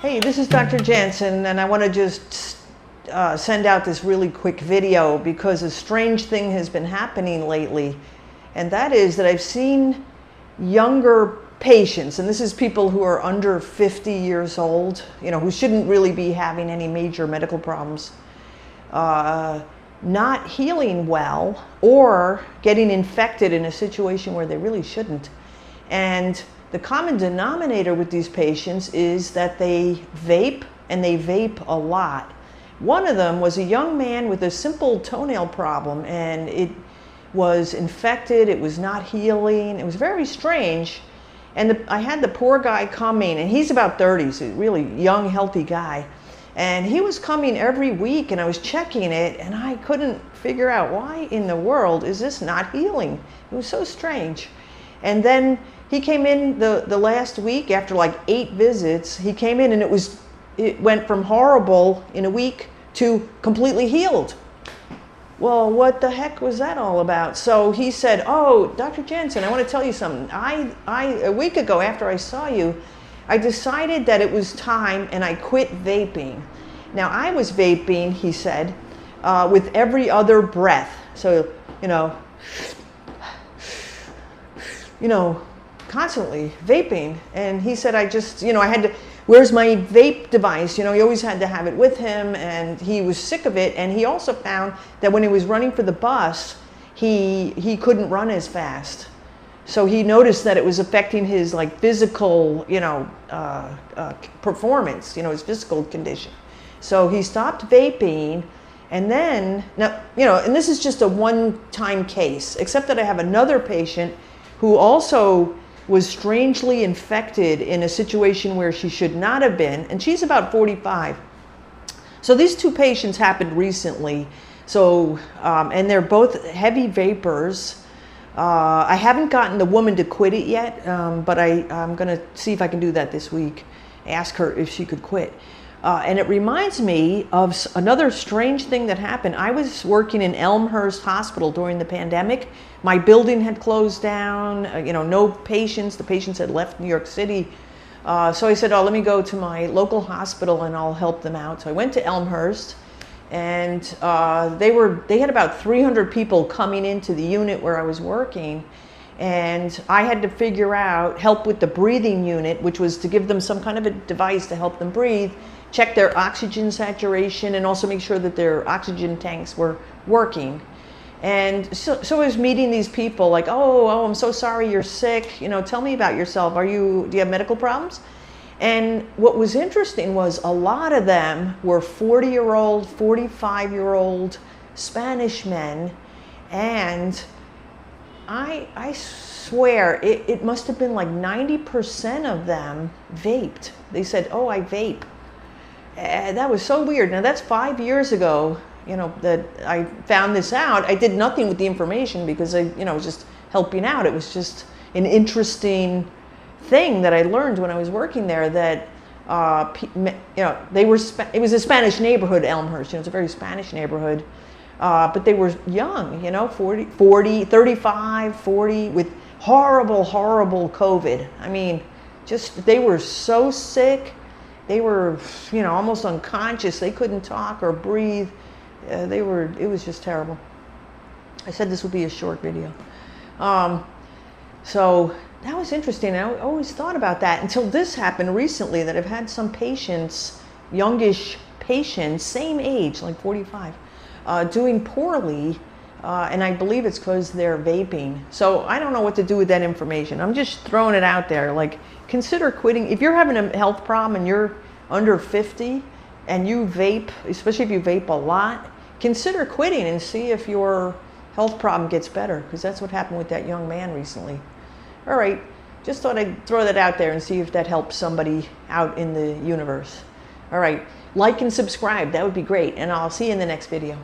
Hey, this is Dr. Janson, and I want to just send out this really quick video because a strange thing has been happening lately, and that is that I've seen younger patients, and this is people who are under 50 years old, who shouldn't really be having any major medical problems, not healing well or getting infected in a situation where they really shouldn't. And the common denominator with these patients is that they vape, and they vape a lot. One of them was a young man with a simple toenail problem, and it was infected, it was not healing, it was very strange. And I had the poor guy coming, and he's about 30, so a really young, healthy guy. And he was coming every week, and I was checking it, and I couldn't figure out why in the world is this not healing. It was so strange. And then he came in the last week after like 8 visits. He came in and it went from horrible in a week to completely healed. Well, what the heck was that all about? So he said, "Oh, Dr. Janson, I want to tell you something. A week ago after I saw you, I decided that it was time and I quit vaping." Now I was vaping, he said, with every other breath. So, constantly vaping. And he said, I had to, where's my vape device? He always had to have it with him, and he was sick of it. And he also found that when he was running for the bus, he couldn't run as fast. So he noticed that it was affecting his physical, performance, his physical condition. So he stopped vaping. And then, and this is just a one-time case, except that I have another patient who also was strangely infected in a situation where she should not have been, and she's about 45. So these 2 patients happened recently. So, and they're both heavy vapors. I haven't gotten the woman to quit it yet, but I'm going to see if I can do that this week. Ask her if she could quit. And it reminds me of another strange thing that happened. I was working in Elmhurst Hospital during the pandemic. My building had closed down, no patients. The patients had left New York City. So I said, oh, let me go to my local hospital and I'll help them out. So I went to Elmhurst, and they had about 300 people coming into the unit where I was working. And I had to help with the breathing unit, which was to give them some kind of a device to help them breathe, check their oxygen saturation, and also make sure that their oxygen tanks were working. And so I was meeting these people like, oh, I'm so sorry you're sick. Tell me about yourself. Do you have medical problems? And what was interesting was a lot of them were 40-year-old, 45-year-old Spanish men. And I swear it must have been like 90% of them vaped. They said, oh, I vape. That was so weird. Now that's 5 years ago, that I found this out. I did nothing with the information because I was just helping out. It was just an interesting thing that I learned when I was working there, that it was a Spanish neighborhood, Elmhurst. It's a very Spanish neighborhood. But they were young, 40, 35, 40, with horrible, horrible COVID. I mean, they were so sick. They were, almost unconscious. They couldn't talk or breathe. It was just terrible. I said this would be a short video. So that was interesting. I always thought about that until this happened recently, that I've had some patients, youngish patients, same age, like 45, doing poorly, and I believe it's because they're vaping. So I don't know what to do with that information. I'm just throwing it out there. Consider quitting. If you're having a health problem and you're under 50 and you vape, especially if you vape a lot, consider quitting and see if your health problem gets better, because that's what happened with that young man recently. All right, just thought I'd throw that out there and see if that helps somebody out in the universe. All right, like and subscribe. That would be great, and I'll see you in the next video.